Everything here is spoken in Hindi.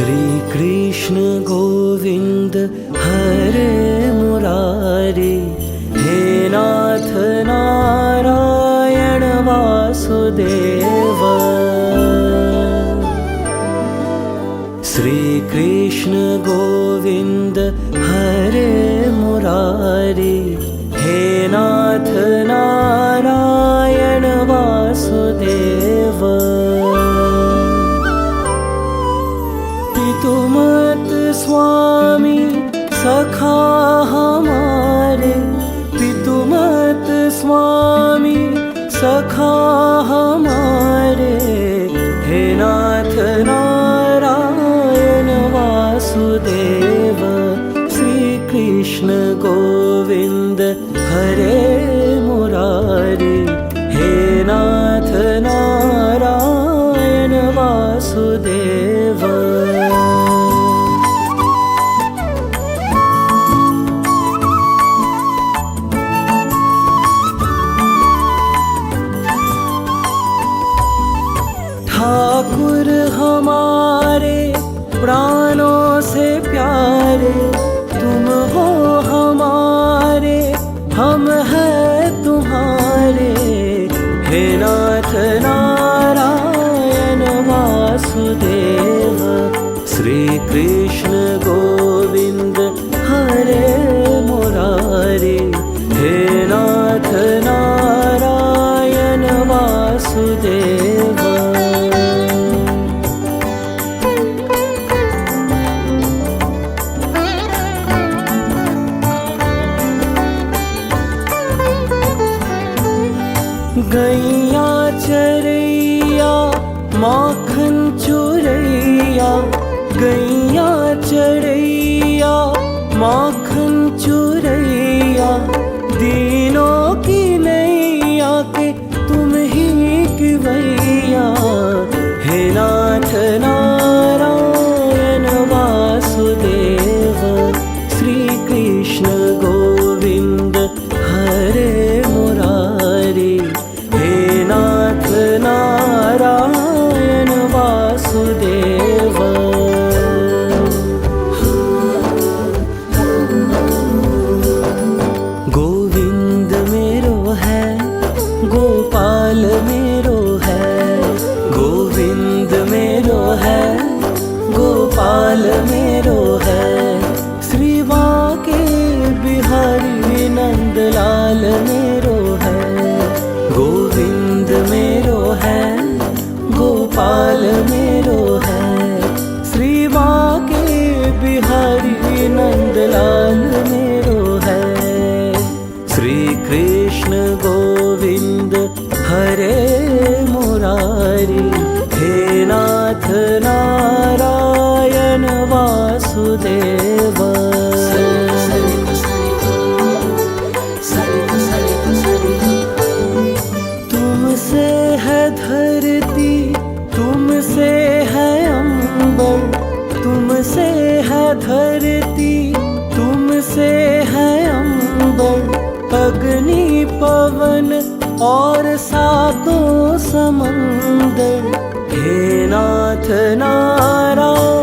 श्री कृष्ण गोविंद हरे मुरारी, हे नाथ नारायण वासुदेव। श्री कृष्ण गोविंद हरे मुरारी, हे नाथ नारायण वासुदेव। पितुमत स्वामी सखा हमारे, पितुमत स्वामी सखा हमारे, हे नाथ नारायण वासुदेव। श्री कृष्ण गोविंद हरे मुरारी, हे नाथ नारायण वासुदेव। ठाकुर हमारे प्राणों से प्यारे, तुम हो हमारे, हम हैं तुम्हारे, हे नाथ नारायण वासुदेव। श्री कृष्ण गोविंद हरे मुरारी, हे नाथ नारायण वासुदेव। गैया चरैया माखन चुरैया, गैया चरैया माखन चुरैया, दीनों की नैया के तुम ही किवैया, हे नाथ नारायण वासुदेव। श्री कृष्ण गोविंद हरे मुरारी, हे नाथ नारायण वासुदेव। गोविंद मेरो है, गोपाल मेरो है, गोविंद मेरो है, गोपाल मेरो है, श्री बांके बिहारी नंदलाल मेरो है। गोविंद मेरो है, गोपाल मेरो है, श्री बांके बिहारी नंदलाल मेरो है। श्री कृष्ण गोविंद हरे मुरारी, हे नाथ नारायण वासुदेव। तुमसे है धरती, तुमसे है अंबर, तुमसे है धरती, तुमसे है अंबर, अग्नि पवन और सातों समंदर, हे नाथ नारायण